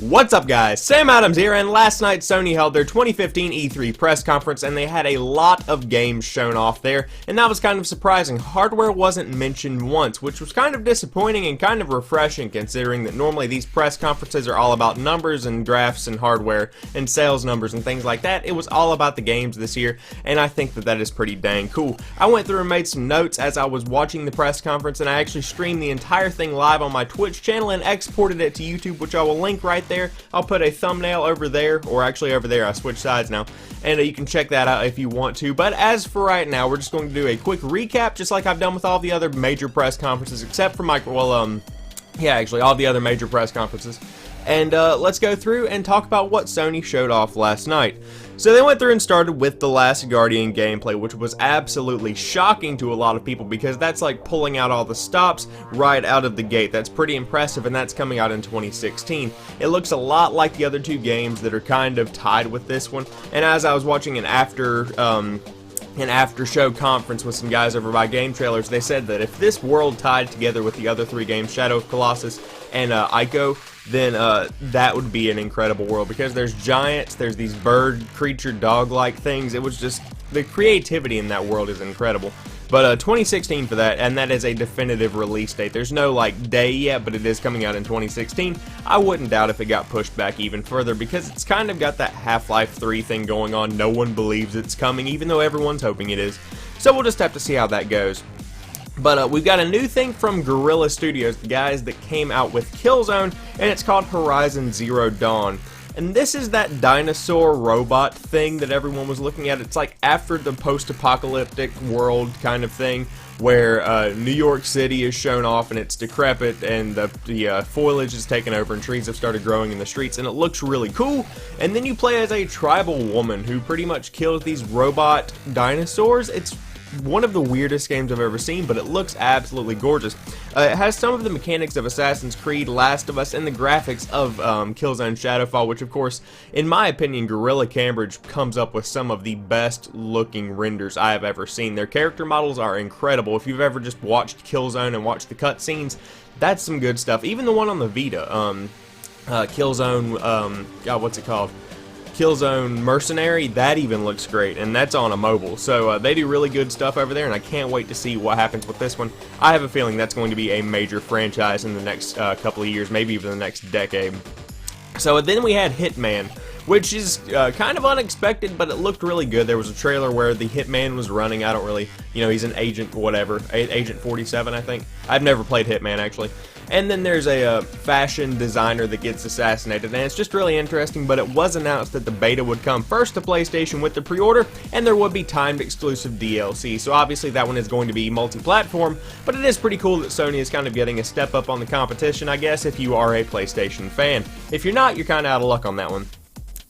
What's up guys, Sam Adams here, and last night Sony held their 2015 E3 press conference and they had a lot of games shown off there, and that was kind of surprising. Hardware wasn't mentioned once, which was kind of disappointing and kind of refreshing considering that normally these press conferences are all about numbers and graphs and hardware and sales numbers and things like that. It was all about the games this year, and I think that that is pretty dang cool. I went through and made some notes as I was watching the press conference, and I actually streamed the entire thing live on my Twitch channel and exported it to YouTube, which I will link right there. I'll put a thumbnail over there, or actually over there. I switched sides now, and you can check that out if you want to. But as for right now, we're just going to do a quick recap, just like I've done with all the other major press conferences, except for all the other major press conferences. And let's go through and talk about what Sony showed off last night. So they went through and started with The Last Guardian gameplay, which was absolutely shocking to a lot of people because that's like pulling out all the stops right out of the gate. That's pretty impressive, and that's coming out in 2016. It looks a lot like the other two games that are kind of tied with this one, and as I was watching an after-show conference with some guys over by Game Trailers, they said that if this world tied together with the other three games, Shadow of Colossus and Ico, then that would be an incredible world, because there's giants, there's these bird, creature, dog-like things. It was just, the creativity in that world is incredible. But 2016 for that, and that is a definitive release date. There's no like day yet, but it is coming out in 2016. I wouldn't doubt if it got pushed back even further, because it's kind of got that Half-Life 3 thing going on. No one believes it's coming, even though everyone's hoping it is. So we'll just have to see how that goes. But we've got a new thing from Guerrilla Studios, the guys that came out with Killzone, and it's called Horizon Zero Dawn. And this is that dinosaur robot thing that everyone was looking at. It's like after the post-apocalyptic world kind of thing, where New York City is shown off and it's decrepit, and the foliage is taken over and trees have started growing in the streets, and it looks really cool. And then you play as a tribal woman who pretty much kills these robot dinosaurs. It's one of the weirdest games I've ever seen, but it looks absolutely gorgeous. It has some of the mechanics of Assassin's Creed, Last of Us, and the graphics of Killzone Shadowfall, which of course, in my opinion, Guerrilla Cambridge comes up with some of the best looking renders I have ever seen. Their character models are incredible. If you've ever just watched Killzone and watched the cutscenes, that's some good stuff. Even the one on the Vita, Killzone, God, what's it called? Killzone Mercenary, that even looks great, and that's on a mobile. So they do really good stuff over there, and I can't wait to see what happens with this one. I have a feeling that's going to be a major franchise in the next couple of years, maybe even the next decade. So then we had Hitman, which is kind of unexpected, but it looked really good. There was a trailer where the Hitman was running. I don't really, he's an agent, whatever. Agent 47, I think. I've never played Hitman, actually. And then there's a fashion designer that gets assassinated, and it's just really interesting. But it was announced that the beta would come first to PlayStation with the pre-order, and there would be timed exclusive DLC. So obviously that one is going to be multi-platform, but it is pretty cool that Sony is kind of getting a step up on the competition, I guess, if you are a PlayStation fan. If you're not, you're kind of out of luck on that one.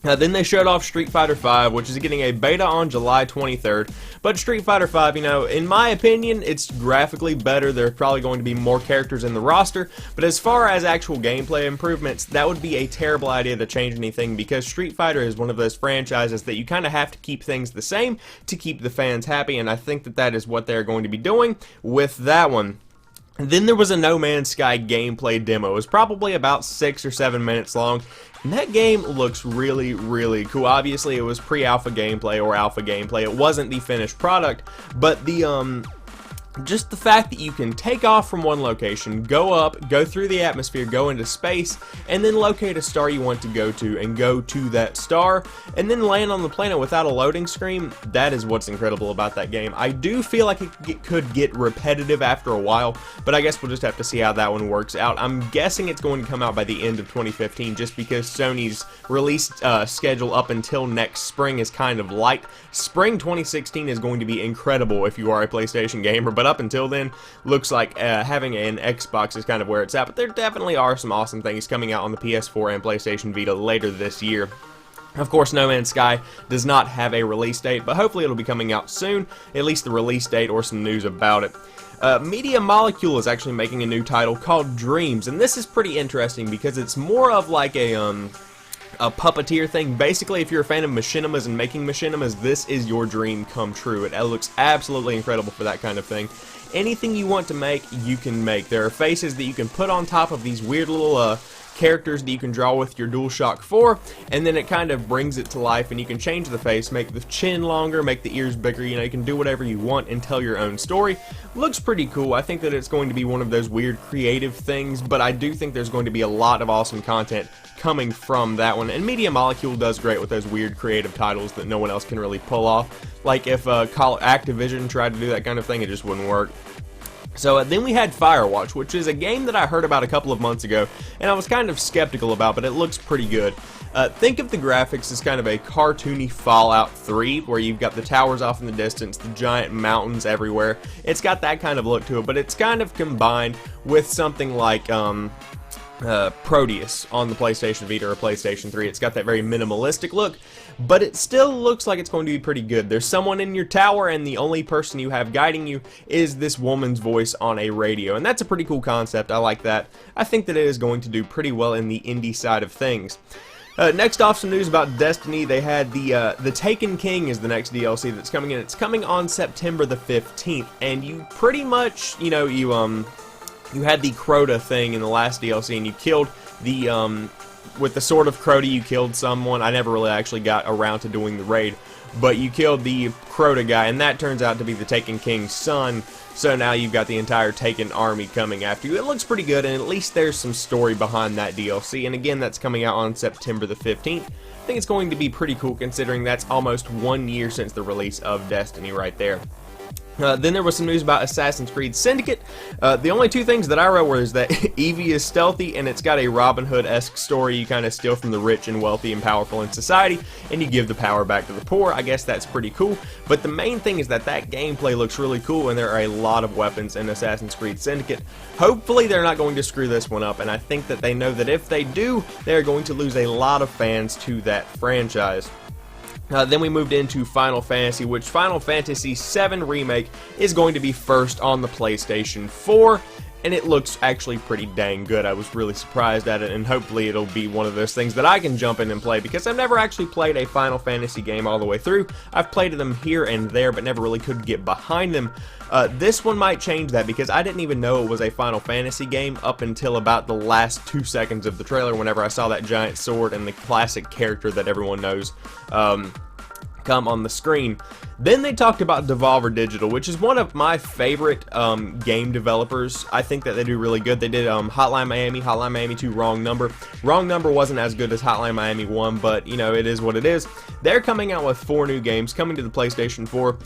Then they showed off Street Fighter V, which is getting a beta on July 23rd. But Street Fighter V, in my opinion, it's graphically better. There's probably going to be more characters in the roster. But as far as actual gameplay improvements, that would be a terrible idea to change anything, because Street Fighter is one of those franchises that you kind of have to keep things the same to keep the fans happy. And I think that that is what they're going to be doing with that one. And then there was a No Man's Sky gameplay demo. It was probably about 6 or 7 minutes long, and that game looks really, really cool. Obviously, it was pre-alpha gameplay or alpha gameplay. It wasn't the finished product, but the just the fact that you can take off from one location, go up, go through the atmosphere, go into space, and then locate a star you want to go to, and go to that star, and then land on the planet without a loading screen, that is what's incredible about that game. I do feel like it could get repetitive after a while, but I guess we'll just have to see how that one works out. I'm guessing it's going to come out by the end of 2015, just because Sony's release schedule up until next spring is kind of light. Spring 2016 is going to be incredible if you are a PlayStation gamer, but up until then, looks like having an Xbox is kind of where it's at. But there definitely are some awesome things coming out on the PS4 and PlayStation Vita later this year. Of course, No Man's Sky does not have a release date, but hopefully it'll be coming out soon, at least the release date or some news about it. Media Molecule is actually making a new title called Dreams, and this is pretty interesting because it's more of like a puppeteer thing. Basically, if you're a fan of machinimas and making machinimas, this is your dream come true. It looks absolutely incredible for that kind of thing. Anything you want to make, you can make. There are faces that you can put on top of these weird little characters that you can draw with your DualShock 4, and then it kind of brings it to life, and you can change the face, make the chin longer, make the ears bigger, you know, you can do whatever you want and tell your own story. Looks pretty cool. I think that it's going to be one of those weird creative things, but I do think there's going to be a lot of awesome content coming from that one, and Media Molecule does great with those weird creative titles that no one else can really pull off. Like if Activision tried to do that kind of thing, it just wouldn't work. So then we had Firewatch, which is a game that I heard about a couple of months ago, and I was kind of skeptical about, but it looks pretty good. Think of the graphics as kind of a cartoony Fallout 3, where you've got the towers off in the distance, the giant mountains everywhere. It's got that kind of look to it, but it's kind of combined with something like Proteus on the PlayStation Vita or PlayStation 3. It's got that very minimalistic look, but it still looks like it's going to be pretty good. There's someone in your tower, and the only person you have guiding you is this woman's voice on a radio, and that's a pretty cool concept. I like that. I think that it is going to do pretty well in the indie side of things. Next off, some news about Destiny. They had the Taken King is the next DLC that's coming in. It's coming on September the 15th, and you pretty much, you know, you had the Crota thing in the last DLC, and you killed the, with the Sword of Crota, you killed someone. I never really actually got around to doing the raid, but you killed the Crota guy, and that turns out to be the Taken King's son, so now you've got the entire Taken army coming after you. It looks pretty good, and at least there's some story behind that DLC, and again, that's coming out on September the 15th. I think it's going to be pretty cool, considering that's almost 1 year since the release of Destiny right there. Then there was some news about Assassin's Creed Syndicate. The only two things that I wrote were that Evie is stealthy, and it's got a Robin Hood-esque story. You kind of steal from the rich and wealthy and powerful in society, and you give the power back to the poor. I guess that's pretty cool. But the main thing is that gameplay looks really cool, and there are a lot of weapons in Assassin's Creed Syndicate. Hopefully they're not going to screw this one up, and I think that they know that if they do, they're going to lose a lot of fans to that franchise. Then we moved into Final Fantasy, which Final Fantasy VII Remake is going to be first on the PlayStation 4, and it looks actually pretty dang good. I was really surprised at it, and hopefully it'll be one of those things that I can jump in and play, because I've never actually played a Final Fantasy game all the way through. I've played them here and there, but never really could get behind them. This one might change that, because I didn't even know it was a Final Fantasy game up until about the last 2 seconds of the trailer, whenever I saw that giant sword and the classic character that everyone knows come on the screen. Then they talked about Devolver Digital, which is one of my favorite game developers. I think that they do really good. They did Hotline Miami 2, Wrong Number. Wrong Number wasn't as good as Hotline Miami 1, but, you know, it is what it is. They're coming out with 4 new games coming to the PlayStation 4.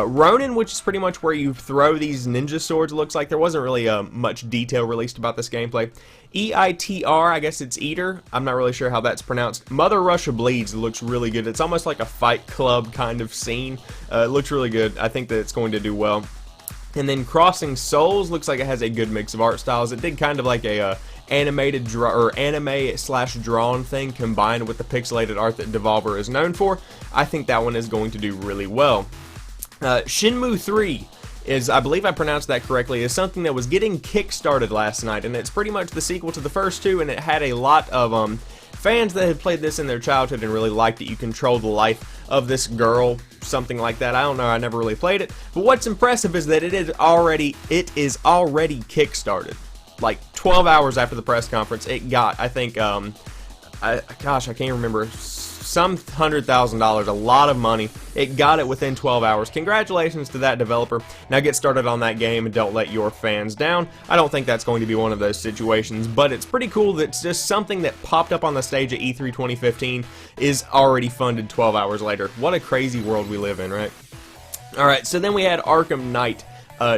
Ronin, which is pretty much where you throw these ninja swords, looks like. There wasn't really much detail released about this gameplay. EITR, I guess it's Eater. I'm not really sure how that's pronounced. Mother Russia Bleeds looks really good. It's almost like a Fight Club kind of scene. It looks really good. I think that it's going to do well. And then Crossing Souls looks like it has a good mix of art styles. It did kind of like a animated anime/drawn thing combined with the pixelated art that Devolver is known for. I think that one is going to do really well. Shenmue III is, I believe I pronounced that correctly, is something that was getting kick-started last night, and it's pretty much the sequel to the first two, and it had a lot of fans that had played this in their childhood and really liked it. You control the life of this girl, something like that. I don't know, I never really played it, but what's impressive is that it is already kick-started. Like 12 hours after the press conference, it got, I think, I can't remember, some $100,000, a lot of money. It got it within 12 hours. Congratulations to that developer. Now get started on that game and don't let your fans down. I don't think that's going to be one of those situations, but it's pretty cool that it's just something that popped up on the stage at E3 2015 is already funded 12 hours later. What a crazy world we live in, right? Alright, so then we had Arkham Knight.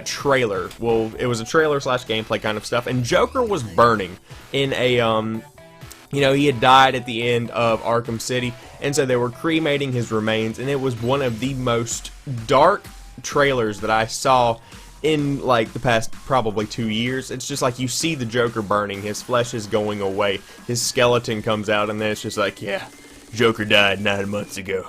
Trailer. Well, it was a trailer / gameplay kind of stuff, and Joker was burning in a, you know, he had died at the end of Arkham City, and so they were cremating his remains, and it was one of the most dark trailers that I saw in, like, the past probably 2 years. It's just like you see the Joker burning, his flesh is going away, his skeleton comes out, and then it's just like, yeah, Joker died 9 months ago.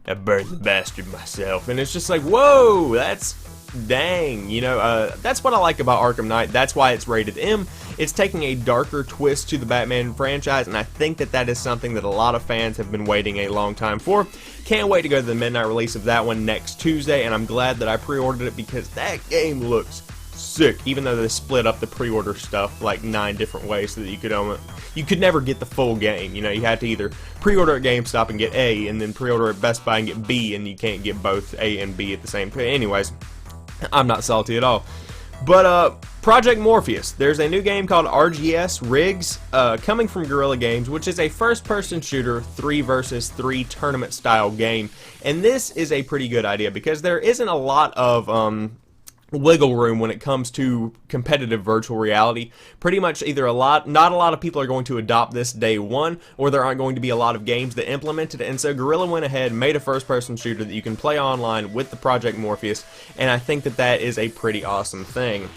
I burned the bastard myself, and it's just like, whoa, that's dang, you know, that's what I like about Arkham Knight. That's why it's rated M. It's taking a darker twist to the Batman franchise, and I think that that is something that a lot of fans have been waiting a long time for. Can't wait to go to the midnight release of that one next Tuesday, and I'm glad that I pre-ordered it because that game looks sick, even though they split up the pre-order stuff like 9 different ways so that you could own it. You could never get the full game, you know, you had to either pre-order at GameStop and get A, and then pre-order at Best Buy and get B, and you can't get both A and B at the same time. Anyways, I'm not salty at all. But, Project Morpheus. There's a new game called RGS Rigs, coming from Guerrilla Games, which is a first-person shooter 3 versus 3 tournament-style game. And this is a pretty good idea, because there isn't a lot of, wiggle room when it comes to competitive virtual reality. Pretty much either not a lot of people are going to adopt this day one, or there aren't going to be a lot of games that implement it, and so Guerrilla went ahead and made a first-person shooter that you can play online with the Project Morpheus, and I think that that is a pretty awesome thing.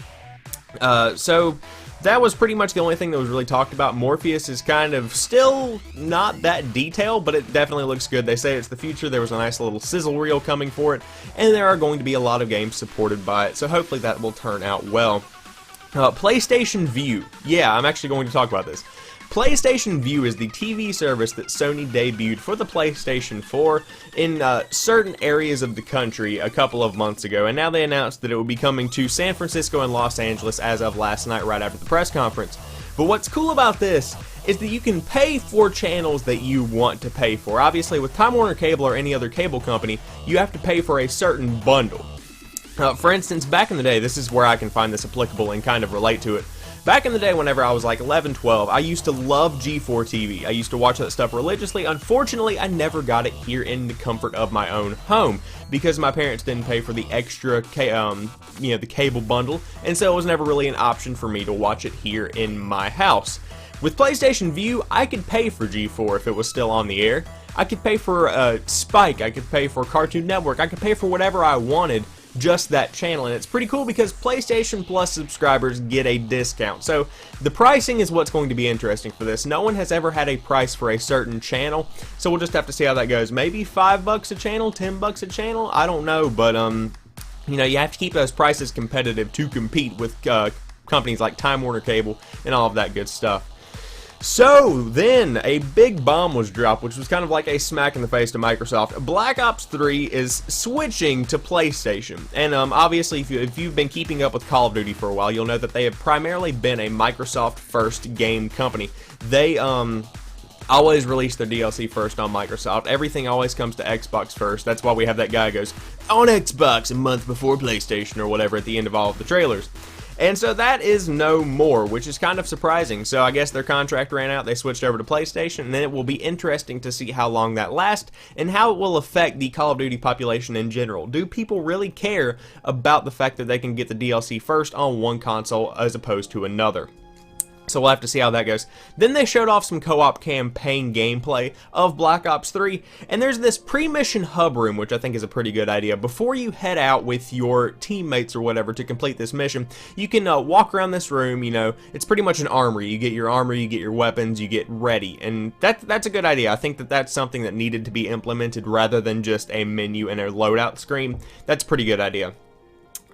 So that was pretty much the only thing that was really talked about. Morpheus is kind of still not that detailed, but it definitely looks good. They say it's the future. There was a nice little sizzle reel coming for it, and there are going to be a lot of games supported by it, so hopefully that will turn out well. PlayStation Vue. Yeah, I'm actually going to talk about this. PlayStation Vue is the TV service that Sony debuted for the PlayStation 4 in certain areas of the country a couple of months ago, and now they announced that it will be coming to San Francisco and Los Angeles as of last night, right after the press conference. But what's cool about this is that you can pay for channels that you want to pay for. Obviously, with Time Warner Cable or any other cable company, you have to pay for a certain bundle. For instance, back in the day, this is where I can find this applicable and kind of relate to it. Back in the day, whenever I was like 11, 12, I used to love G4 TV. I used to watch that stuff religiously. Unfortunately, I never got it here in the comfort of my own home because my parents didn't pay for the extra, the cable bundle, and so it was never really an option for me to watch it here in my house. With PlayStation Vue, I could pay for G4 if it was still on the air. I could pay for Spike. I could pay for Cartoon Network. I could pay for whatever I wanted, just that channel, and it's pretty cool because PlayStation Plus subscribers get a discount. So the pricing is what's going to be interesting for this. No one has ever had a price for a certain channel, so we'll just have to see how that goes. Maybe $5 a channel, $10 a channel, I don't know, but you know, you have to keep those prices competitive to compete with companies like Time Warner Cable and all of that good stuff. So then a big bomb was dropped, which was kind of like a smack in the face to Microsoft. Black Ops 3 is switching to PlayStation, and obviously if you've been keeping up with Call of Duty for a while, you'll know that they have primarily been a Microsoft first game company. They always release their DLC first on Microsoft. Everything always comes to Xbox first. That's why we have that guy who goes on Xbox a month before PlayStation or whatever at the end of all of the trailers. And so that is no more, which is kind of surprising. So I guess their contract ran out, they switched over to PlayStation, and then it will be interesting to see how long that lasts and how it will affect the Call of Duty population in general. Do people really care about the fact that they can get the DLC first on one console as opposed to another? So we'll have to see how that goes. Then they showed off some co-op campaign gameplay of Black Ops 3, and there's this pre-mission hub room, which I think is a pretty good idea. Before you head out with your teammates or whatever to complete this mission, you can walk around this room. You know, it's pretty much an armory. You get your armor, you get your weapons, you get ready, and that's a good idea. I think that that's something that needed to be implemented rather than just a menu and a loadout screen. That's a pretty good idea.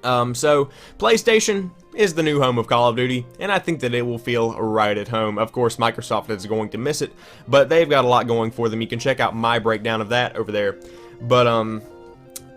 So PlayStation is the new home of Call of Duty, and I think that it will feel right at home. Of course, Microsoft is going to miss it, but they've got a lot going for them. You can check out my breakdown of that over there. But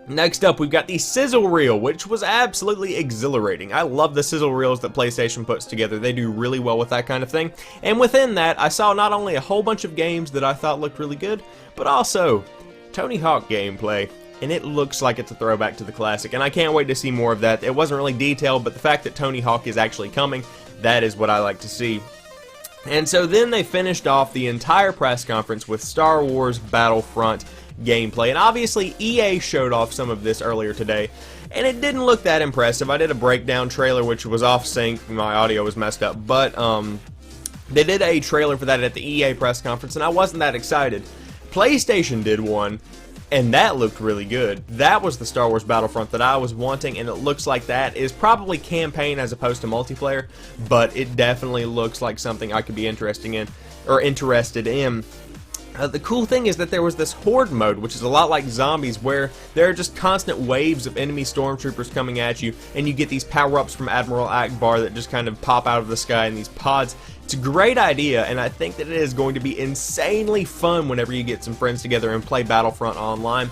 next up, we've got the Sizzle Reel, which was absolutely exhilarating. I love the Sizzle Reels that PlayStation puts together. They do really well with that kind of thing. And within that, I saw not only a whole bunch of games that I thought looked really good, but also Tony Hawk gameplay. And it looks like it's a throwback to the classic, and I can't wait to see more of that. It wasn't really detailed, but the fact that Tony Hawk is actually coming, that is what I like to see. And so then they finished off the entire press conference with Star Wars Battlefront gameplay, and obviously EA showed off some of this earlier today, and it didn't look that impressive. I did a breakdown trailer, which was off sync, my audio was messed up, but they did a trailer for that at the EA press conference, and I wasn't that excited. PlayStation did one, and that looked really good. That was the Star Wars Battlefront that I was wanting, and it looks like that is probably campaign as opposed to multiplayer, but it definitely looks like something I could be interested in. The cool thing is that there was this horde mode, which is a lot like zombies, where there are just constant waves of enemy stormtroopers coming at you, and you get these power-ups from Admiral Akbar that just kind of pop out of the sky in these pods. It's a great idea, and I think that it is going to be insanely fun whenever you get some friends together and play Battlefront online.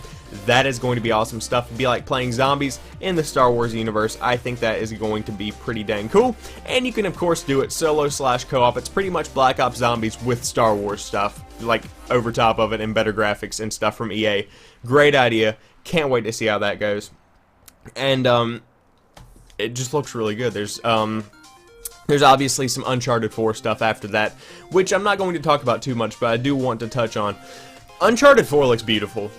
that is going to be awesome stuff. It'd be like playing zombies in the Star Wars universe. I think that is going to be pretty dang cool. And you can, of course, do it solo/co-op. It's pretty much Black Ops Zombies with Star Wars stuff, like over top of it, and better graphics and stuff from EA. Great idea. Can't wait to see how that goes. And it just looks really good. There's obviously some Uncharted 4 stuff after that, which I'm not going to talk about too much, but I do want to touch on. Uncharted 4 looks beautiful,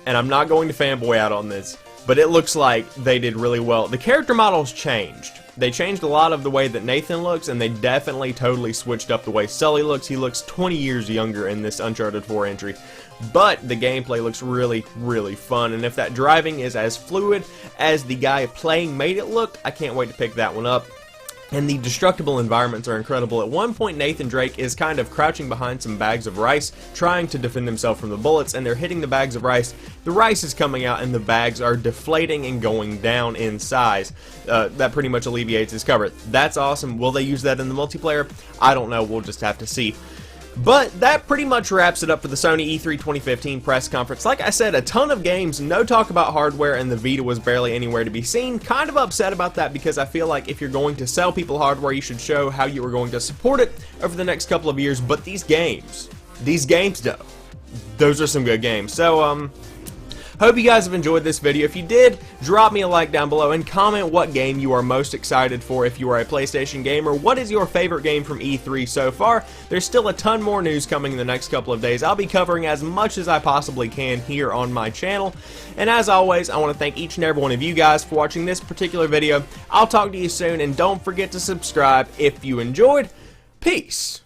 and I'm not going to fanboy out on this, but it looks like they did really well. The character models changed. They changed a lot of the way that Nathan looks, and they definitely totally switched up the way Sully looks. He looks 20 years younger in this Uncharted 4 entry. But the gameplay looks really, really fun, and if that driving is as fluid as the guy playing made it look, I can't wait to pick that one up. And the destructible environments are incredible. At one point, Nathan Drake is kind of crouching behind some bags of rice, trying to defend himself from the bullets, and they're hitting the bags of rice. The rice is coming out, and the bags are deflating and going down in size. That pretty much alleviates his cover. That's awesome. Will they use that in the multiplayer? I don't know. We'll just have to see. But that pretty much wraps it up for the Sony E3 2015 press conference. Like I said, a ton of games, no talk about hardware, and the Vita was barely anywhere to be seen. Kind of upset about that because I feel like if you're going to sell people hardware, you should show how you are going to support it over the next couple of years. But these games though, those are some good games. So, hope you guys have enjoyed this video. If you did, drop me a like down below and comment what game you are most excited for if you are a PlayStation gamer. What is your favorite game from E3 so far? There's still a ton more news coming in the next couple of days. I'll be covering as much as I possibly can here on my channel. And as always, I want to thank each and every one of you guys for watching this particular video. I'll talk to you soon, and don't forget to subscribe if you enjoyed. Peace.